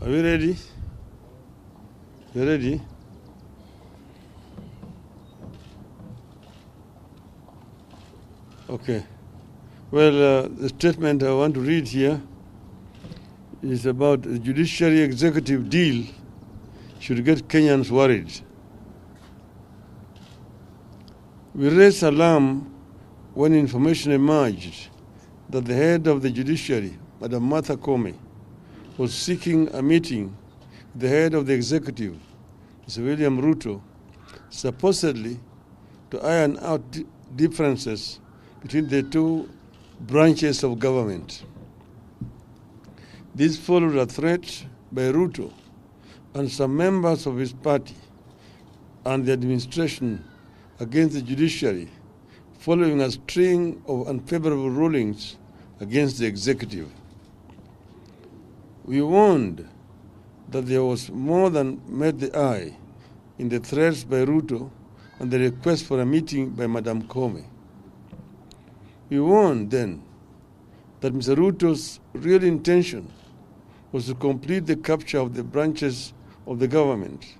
Are we ready? You ready? Okay. Well, the statement I want to read here is about the judiciary executive deal should get Kenyans worried. We raised alarm when information emerged that the head of the judiciary, Madam Martha Koome, was seeking a meeting with the head of the executive, Mr. William Ruto, supposedly to iron out differences between the two branches of government. This followed a threat by Ruto and some members of his party and the administration against the judiciary, following a string of unfavorable rulings against the executive. We warned that there was more than met the eye in the threats by Ruto and the request for a meeting by Madam Koome. We warned then that Mr. Ruto's real intention was to complete the capture of the branches of the government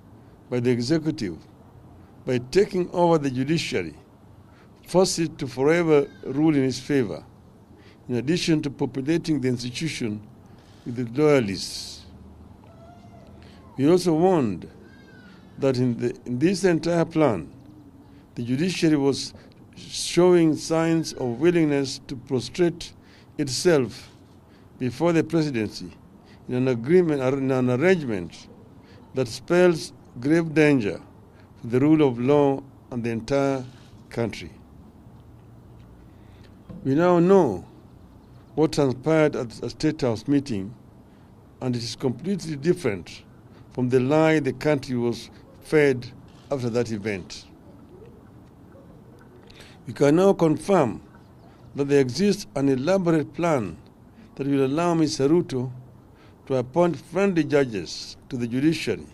by the executive by taking over the judiciary, force it to forever rule in his favor, in addition to populating the institution with the loyalists. We also warned that in this entire plan, the judiciary was showing signs of willingness to prostrate itself before the presidency in an arrangement that spells grave danger for the rule of law and the entire country. We now know what transpired at a State House meeting, and it is completely different from the lie the country was fed after that event. We can now confirm that there exists an elaborate plan that will allow Mr. Ruto to appoint friendly judges to the judiciary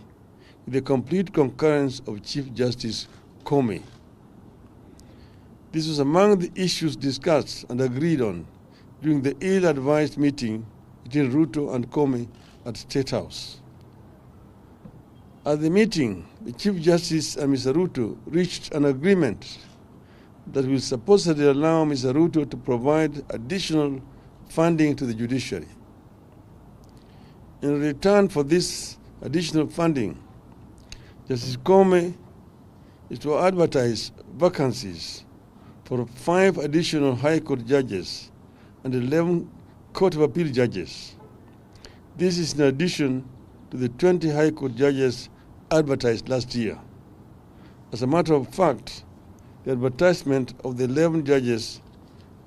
with the complete concurrence of Chief Justice Koome. This was among the issues discussed and agreed on during the ill-advised meeting between Ruto and Koome at State House. At the meeting, the Chief Justice and Mr. Ruto reached an agreement that will supposedly allow Mr. Ruto to provide additional funding to the judiciary. In return for this additional funding, Justice Koome is to advertise vacancies for 5 additional High Court judges and 11 Court of Appeal judges. This is in addition to the 20 High Court judges advertised last year. As a matter of fact, the advertisement of the 11 judges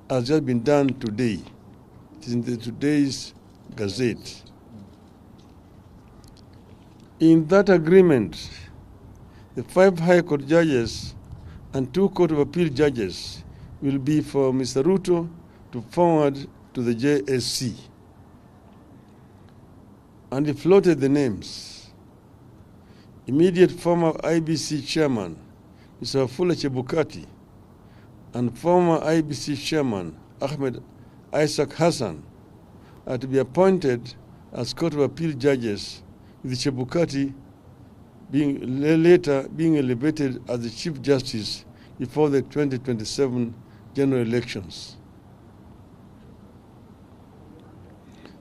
has just been done today. It is in today's Gazette. In that agreement, the 5 High Court judges and 2 Court of Appeal judges will be for Mr. Ruto to forward to the JSC. And he floated the names. Immediate former IBC chairman, Mr. Wafula Chebukati, and former IBC chairman, Ahmed Isaac Hassan, are to be appointed as Court of Appeal judges, with Chebukati later being elevated as the Chief Justice before the 2027 general elections.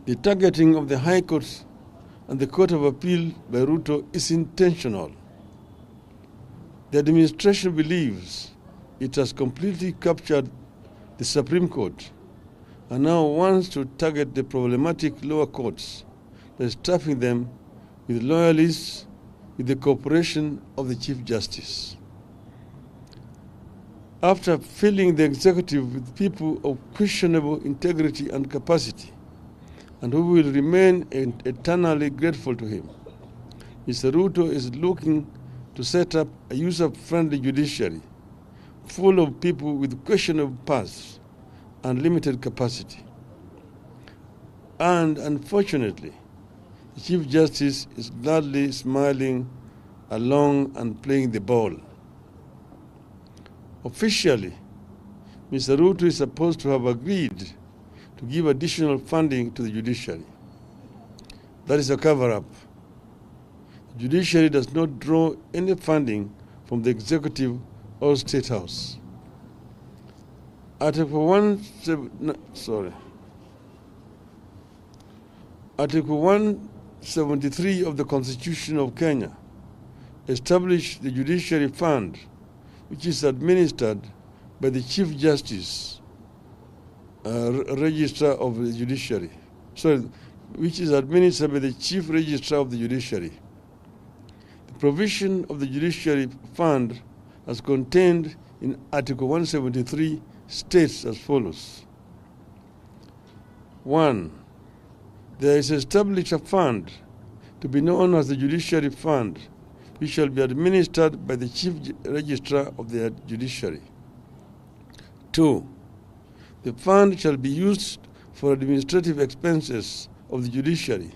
The targeting of the High Court and the Court of Appeal by Ruto is intentional. The administration believes it has completely captured the Supreme Court and now wants to target the problematic lower courts by stuffing them with loyalists with the cooperation of the Chief Justice. After filling the executive with people of questionable integrity and capacity, and who will remain eternally grateful to him, Mr. Ruto is looking to set up a user-friendly judiciary full of people with questionable pasts and limited capacity. And unfortunately, the Chief Justice is gladly smiling along and playing the ball. Officially, Mr. Ruto is supposed to have agreed to give additional funding to the judiciary. That is a cover-up. The judiciary does not draw any funding from the executive or state house. Article 173 of the Constitution of Kenya established the Judiciary Fund, which is administered by the Chief Justice, Registrar of the Judiciary. Which is administered by the Chief Registrar of the Judiciary. The provision of the Judiciary Fund as contained in Article 173 states as follows. 1. There is established a fund to be known as the Judiciary Fund, which shall be administered by the Chief Registrar of the Judiciary. 2. The fund shall be used for administrative expenses of the judiciary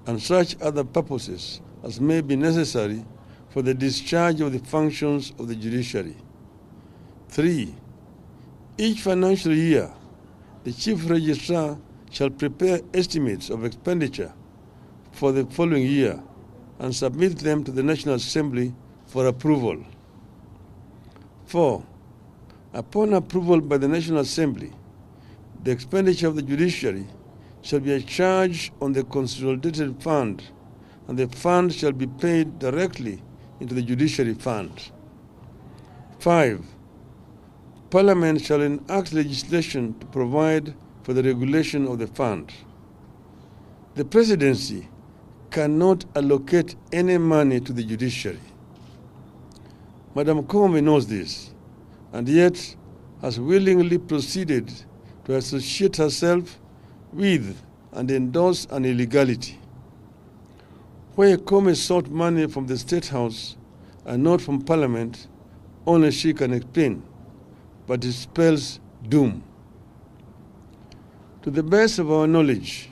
and such other purposes as may be necessary for the discharge of the functions of the judiciary. 3. Each financial year, the Chief Registrar shall prepare estimates of expenditure for the following year and submit them to the National Assembly for approval. 4. Upon approval by the National Assembly, the expenditure of the judiciary shall be a charge on the consolidated fund, and the fund shall be paid directly into the judiciary fund. 5. Parliament shall enact legislation to provide for the regulation of the fund. The presidency cannot allocate any money to the judiciary. Madam Koome knows this, and yet has willingly proceeded to associate herself with and endorse an illegality. Where Koome sought money from the State House and not from Parliament, only she can explain, but it spells doom. To the best of our knowledge,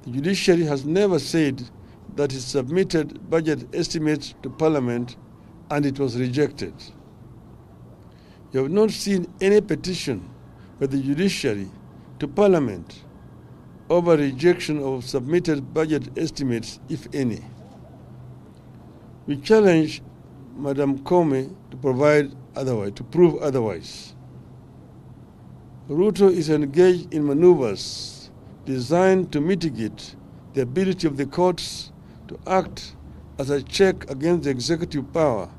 the judiciary has never said that it submitted budget estimates to Parliament and it was rejected. You have not seen any petition by the judiciary to Parliament over rejection of submitted budget estimates, if any. We challenge Madam Koome to prove otherwise. Ruto is engaged in maneuvers designed to mitigate the ability of the courts to act as a check against the executive power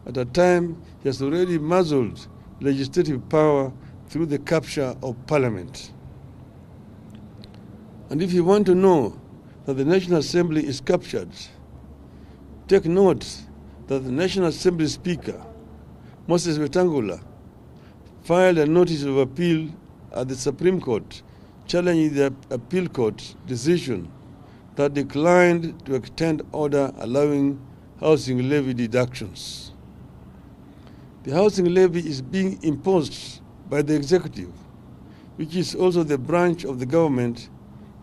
at a time he has already muzzled legislative power through the capture of Parliament. And if you want to know that the National Assembly is captured, take note that the National Assembly Speaker, Moses Wetangula, filed a notice of appeal at the Supreme Court challenging the appeal court decision that declined to extend order allowing housing levy deductions. The housing levy is being imposed by the executive, which is also the branch of the government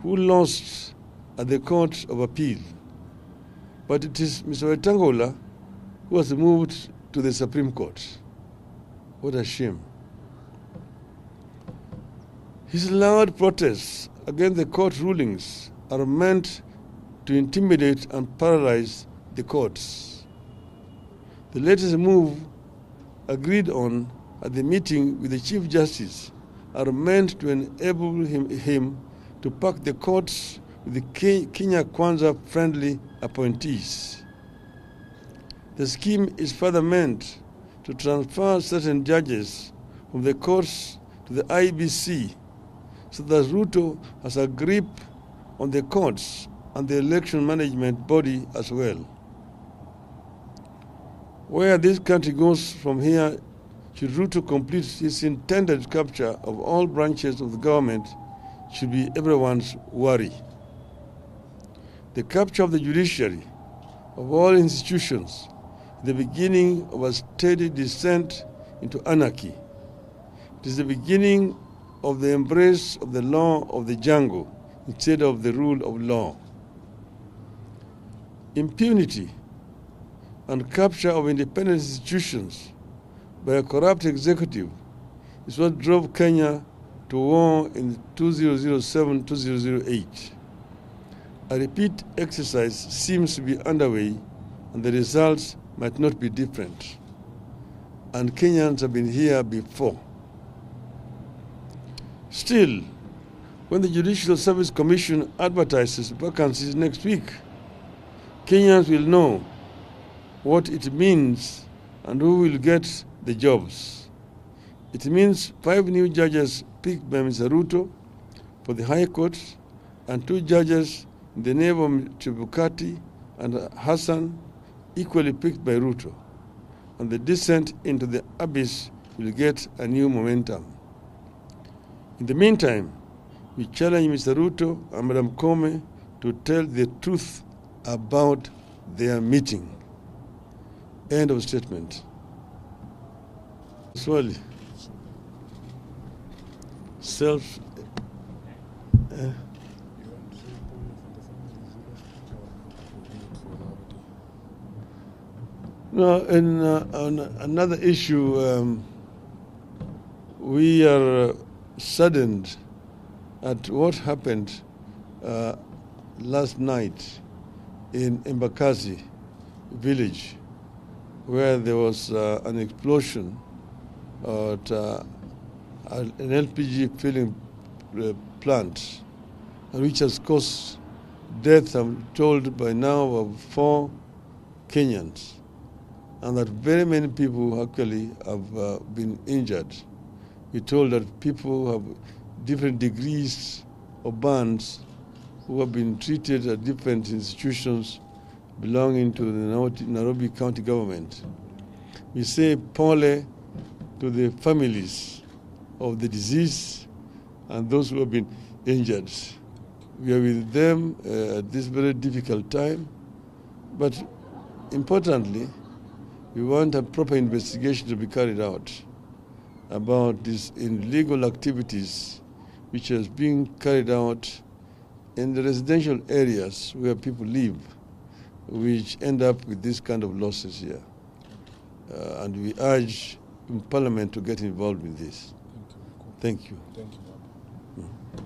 who lost at the Court of Appeal. But it is Mr. Wetangula who has moved to the Supreme Court. What a shame. His loud protests against the court rulings are meant to intimidate and paralyze the courts. The latest move agreed on at the meeting with the Chief Justice are meant to enable him to pack the courts with the Kenya Kwanza friendly appointees. The scheme is further meant to transfer certain judges from the courts to the IBC so that Ruto has a grip on the courts and the election management body as well. Where this country goes from here, should Ruto complete his intended capture of all branches of the government, should be everyone's worry. The capture of the judiciary, of all institutions, the beginning of a steady descent into anarchy. It is the beginning of the embrace of the law of the jungle instead of the rule of law. Impunity and capture of independent institutions by a corrupt executive is what drove Kenya to war in 2007-2008. A repeat exercise seems to be underway, and the results might not be different. And Kenyans have been here before. Still, when the Judicial Service Commission advertises vacancies next week, Kenyans will know what it means and who will get the jobs. It means 5 new judges picked by Mr. Ruto for the High Court and 2 judges in the name of Chebukati and Hassan, equally picked by Ruto. And the descent into the abyss will get a new momentum. In the meantime, we challenge Mr. Ruto and Madam Koome to tell the truth about their meeting. End of statement. Swali. Self. No, on another issue, we are saddened at what happened last night in Embakasi village, where there was an explosion at an LPG filling plant, which has caused death, I'm told by now, of 4 Kenyans, and that very many people actually have been injured. We're told that people have different degrees of burns who have been treated at different institutions belonging to the Nairobi County government. We say pole to the families of the deceased and those who have been injured. We are with them at this very difficult time, but importantly, we want a proper investigation to be carried out about these illegal activities which is being carried out in the residential areas where people live, which end up with this kind of losses here. And we urge Parliament to get involved with this. Thank you. Thank you. Thank you.